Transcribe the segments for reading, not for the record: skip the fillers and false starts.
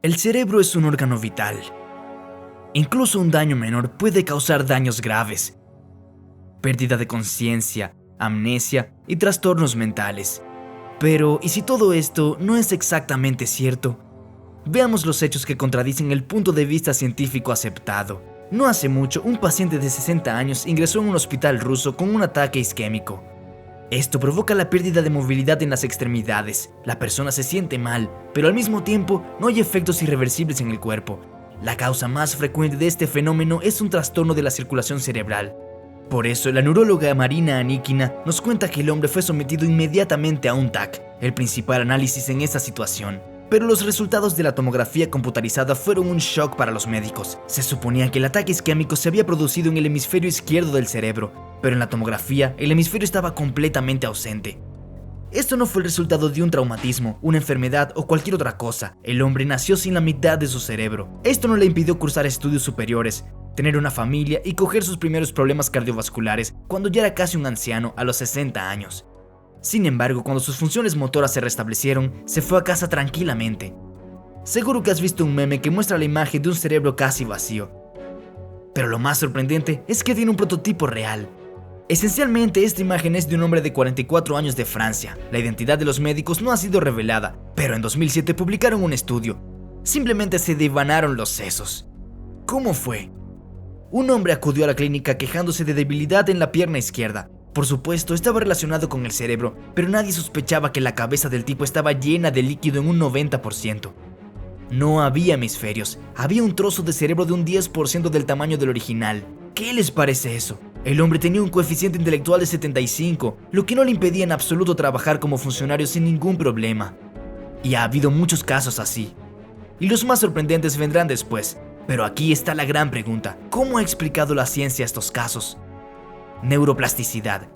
El cerebro es un órgano vital. Incluso un daño menor puede causar daños graves. Pérdida de conciencia, amnesia y trastornos mentales. Pero, ¿y si todo esto no es exactamente cierto? Veamos los hechos que contradicen el punto de vista científico aceptado. No hace mucho, un paciente de 60 años ingresó en un hospital ruso con un ataque isquémico. Esto provoca la pérdida de movilidad en las extremidades. La persona se siente mal, pero al mismo tiempo no hay efectos irreversibles en el cuerpo. La causa más frecuente de este fenómeno es un trastorno de la circulación cerebral. Por eso, la neuróloga Marina Anikina nos cuenta que el hombre fue sometido inmediatamente a un TAC, el principal análisis en esta situación. Pero los resultados de la tomografía computarizada fueron un shock para los médicos. Se suponía que el ataque isquémico se había producido en el hemisferio izquierdo del cerebro, pero en la tomografía el hemisferio estaba completamente ausente. Esto no fue el resultado de un traumatismo, una enfermedad o cualquier otra cosa. El hombre nació sin la mitad de su cerebro. Esto no le impidió cursar estudios superiores, tener una familia y coger sus primeros problemas cardiovasculares cuando ya era casi un anciano a los 60 años. Sin embargo, cuando sus funciones motoras se restablecieron, se fue a casa tranquilamente. Seguro que has visto un meme que muestra la imagen de un cerebro casi vacío. Pero lo más sorprendente es que tiene un prototipo real. Esencialmente, esta imagen es de un hombre de 44 años de Francia. La identidad de los médicos no ha sido revelada, pero en 2007 publicaron un estudio. Simplemente se devanaron los sesos. ¿Cómo fue? Un hombre acudió a la clínica quejándose de debilidad en la pierna izquierda. Por supuesto, estaba relacionado con el cerebro, pero nadie sospechaba que la cabeza del tipo estaba llena de líquido en un 90%. No había hemisferios, había un trozo de cerebro de un 10% del tamaño del original. ¿Qué les parece eso? El hombre tenía un coeficiente intelectual de 75, lo que no le impedía en absoluto trabajar como funcionario sin ningún problema. Y ha habido muchos casos así. Y los más sorprendentes vendrán después. Pero aquí está la gran pregunta: ¿cómo ha explicado la ciencia estos casos? Neuroplasticidad.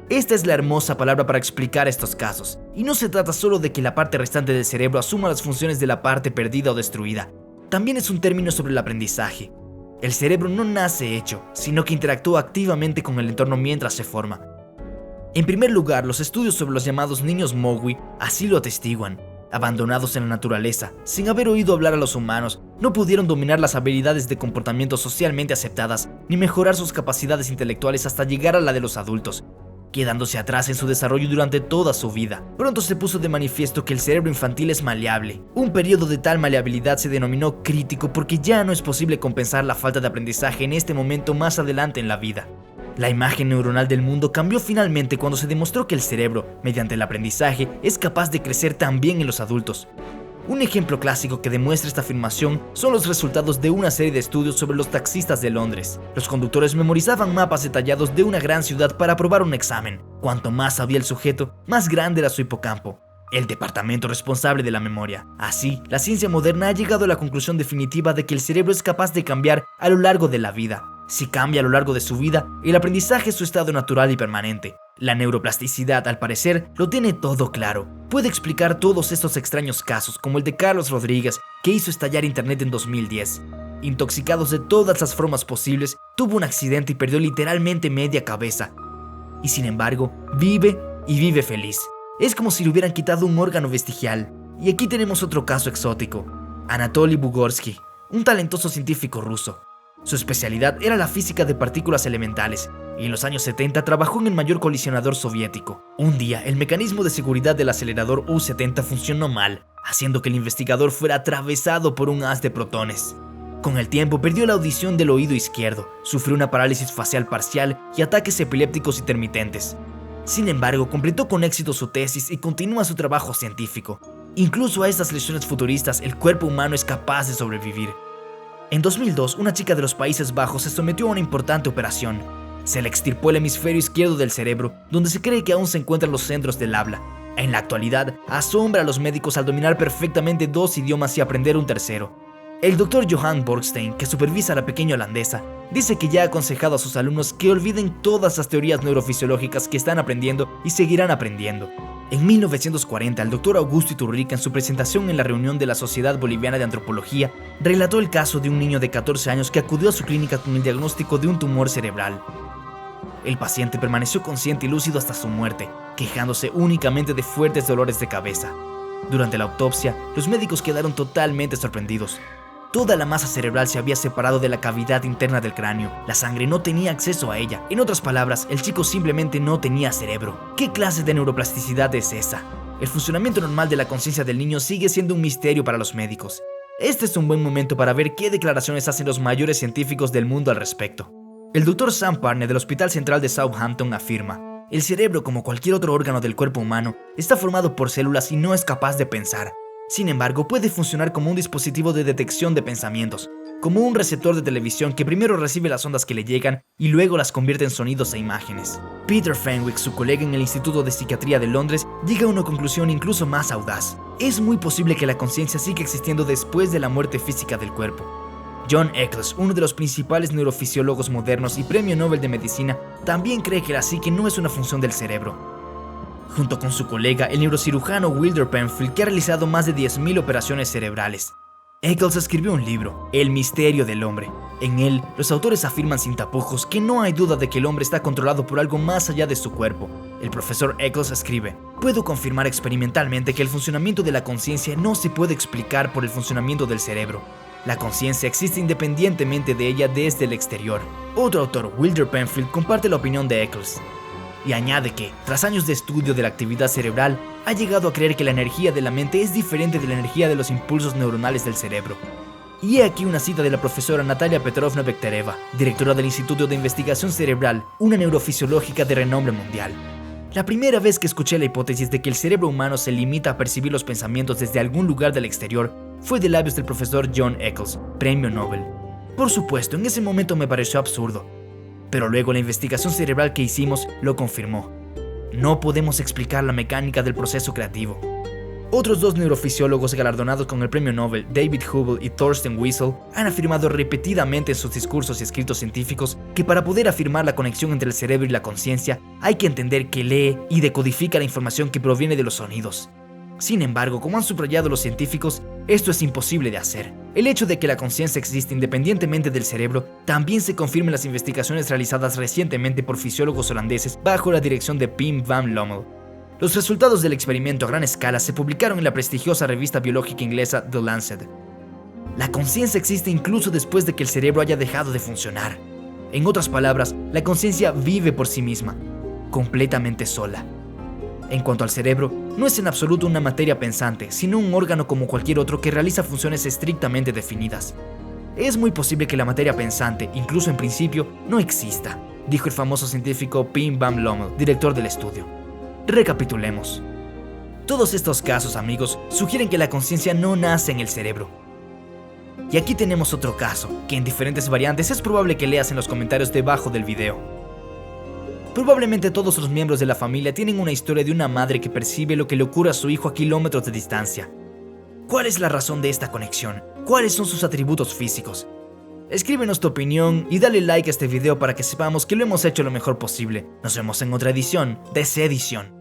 Esta es la hermosa palabra para explicar estos casos, y no se trata solo de que la parte restante del cerebro asuma las funciones de la parte perdida o destruida. También es un término sobre el aprendizaje. El cerebro no nace hecho, sino que interactúa activamente con el entorno mientras se forma. En primer lugar, los estudios sobre los llamados niños Mowgli así lo atestiguan. Abandonados en la naturaleza, sin haber oído hablar a los humanos, no pudieron dominar las habilidades de comportamiento socialmente aceptadas, ni mejorar sus capacidades intelectuales hasta llegar a la de los adultos, quedándose atrás en su desarrollo durante toda su vida. Pronto se puso de manifiesto que el cerebro infantil es maleable. Un periodo de tal maleabilidad se denominó crítico porque ya no es posible compensar la falta de aprendizaje en este momento más adelante en la vida. La imagen neuronal del mundo cambió finalmente cuando se demostró que el cerebro, mediante el aprendizaje, es capaz de crecer también en los adultos. Un ejemplo clásico que demuestra esta afirmación son los resultados de una serie de estudios sobre los taxistas de Londres. Los conductores memorizaban mapas detallados de una gran ciudad para aprobar un examen. Cuanto más sabía el sujeto, más grande era su hipocampo, el departamento responsable de la memoria. Así, la ciencia moderna ha llegado a la conclusión definitiva de que el cerebro es capaz de cambiar a lo largo de la vida. Si cambia a lo largo de su vida, el aprendizaje es su estado natural y permanente. La neuroplasticidad, al parecer, lo tiene todo claro. Puede explicar todos estos extraños casos, como el de Carlos Rodríguez, que hizo estallar Internet en 2010. Intoxicados de todas las formas posibles, tuvo un accidente y perdió literalmente media cabeza. Y sin embargo, vive y vive feliz. Es como si le hubieran quitado un órgano vestigial. Y aquí tenemos otro caso exótico. Anatoly Bugorsky, un talentoso científico ruso. Su especialidad era la física de partículas elementales, y en los años 70 trabajó en el mayor colisionador soviético. Un día, el mecanismo de seguridad del acelerador U-70 funcionó mal, haciendo que el investigador fuera atravesado por un haz de protones. Con el tiempo perdió la audición del oído izquierdo, sufrió una parálisis facial parcial y ataques epilépticos intermitentes. Sin embargo, completó con éxito su tesis y continúa su trabajo científico. Incluso a estas lesiones futuristas, el cuerpo humano es capaz de sobrevivir. En 2002, una chica de los Países Bajos se sometió a una importante operación. Se le extirpó el hemisferio izquierdo del cerebro, donde se cree que aún se encuentran los centros del habla. En la actualidad, asombra a los médicos al dominar perfectamente 2 idiomas y aprender un tercero. El Dr. Johan Borgstein, que supervisa a la pequeña holandesa, dice que ya ha aconsejado a sus alumnos que olviden todas las teorías neurofisiológicas que están aprendiendo y seguirán aprendiendo. En 1940, el Dr. Augusto Iturrica, en su presentación en la reunión de la Sociedad Boliviana de Antropología, relató el caso de un niño de 14 años que acudió a su clínica con el diagnóstico de un tumor cerebral. El paciente permaneció consciente y lúcido hasta su muerte, quejándose únicamente de fuertes dolores de cabeza. Durante la autopsia, los médicos quedaron totalmente sorprendidos. Toda la masa cerebral se había separado de la cavidad interna del cráneo. La sangre no tenía acceso a ella. En otras palabras, el chico simplemente no tenía cerebro. ¿Qué clase de neuroplasticidad es esa? El funcionamiento normal de la conciencia del niño sigue siendo un misterio para los médicos. Este es un buen momento para ver qué declaraciones hacen los mayores científicos del mundo al respecto. El Dr. Sam Parner del Hospital Central de Southampton afirma: el cerebro, como cualquier otro órgano del cuerpo humano, está formado por células y no es capaz de pensar. Sin embargo, puede funcionar como un dispositivo de detección de pensamientos, como un receptor de televisión que primero recibe las ondas que le llegan y luego las convierte en sonidos e imágenes. Peter Fenwick, su colega en el Instituto de Psiquiatría de Londres, llega a una conclusión incluso más audaz. Es muy posible que la conciencia siga existiendo después de la muerte física del cuerpo. John Eccles, uno de los principales neurofisiólogos modernos y premio Nobel de Medicina, también cree que la psique no es una función del cerebro. Junto con su colega, el neurocirujano Wilder Penfield, que ha realizado más de 10.000 operaciones cerebrales. Eccles escribió un libro, El misterio del hombre. En él, los autores afirman sin tapujos que no hay duda de que el hombre está controlado por algo más allá de su cuerpo. El profesor Eccles escribe: puedo confirmar experimentalmente que el funcionamiento de la conciencia no se puede explicar por el funcionamiento del cerebro. La conciencia existe independientemente de ella desde el exterior. Otro autor, Wilder Penfield, comparte la opinión de Eccles y añade que, tras años de estudio de la actividad cerebral, ha llegado a creer que la energía de la mente es diferente de la energía de los impulsos neuronales del cerebro. Y he aquí una cita de la profesora Natalia Petrovna Bektereva, directora del Instituto de Investigación Cerebral, una neurofisiológica de renombre mundial. La primera vez que escuché la hipótesis de que el cerebro humano se limita a percibir los pensamientos desde algún lugar del exterior fue de labios del profesor John Eccles, premio Nobel. Por supuesto, en ese momento me pareció absurdo, pero luego la investigación cerebral que hicimos lo confirmó. No podemos explicar la mecánica del proceso creativo. Otros dos neurofisiólogos galardonados con el premio Nobel, David Hubel y Thorsten Wiesel, han afirmado repetidamente en sus discursos y escritos científicos que para poder afirmar la conexión entre el cerebro y la conciencia, hay que entender que lee y decodifica la información que proviene de los sonidos. Sin embargo, como han subrayado los científicos, esto es imposible de hacer. El hecho de que la conciencia existe independientemente del cerebro también se confirma en las investigaciones realizadas recientemente por fisiólogos holandeses bajo la dirección de Pim van Lommel. Los resultados del experimento a gran escala se publicaron en la prestigiosa revista biológica inglesa The Lancet. La conciencia existe incluso después de que el cerebro haya dejado de funcionar. En otras palabras, la conciencia vive por sí misma, completamente sola. En cuanto al cerebro, no es en absoluto una materia pensante, sino un órgano como cualquier otro que realiza funciones estrictamente definidas. Es muy posible que la materia pensante, incluso en principio, no exista, dijo el famoso científico Pim van Lommel, director del estudio. Recapitulemos. Todos estos casos, amigos, sugieren que la conciencia no nace en el cerebro. Y aquí tenemos otro caso, que en diferentes variantes es probable que leas en los comentarios debajo del video. Probablemente todos los miembros de la familia tienen una historia de una madre que percibe lo que le ocurre a su hijo a kilómetros de distancia. ¿Cuál es la razón de esta conexión? ¿Cuáles son sus atributos físicos? Escríbenos tu opinión y dale like a este video para que sepamos que lo hemos hecho lo mejor posible. Nos vemos en otra edición de Sedición.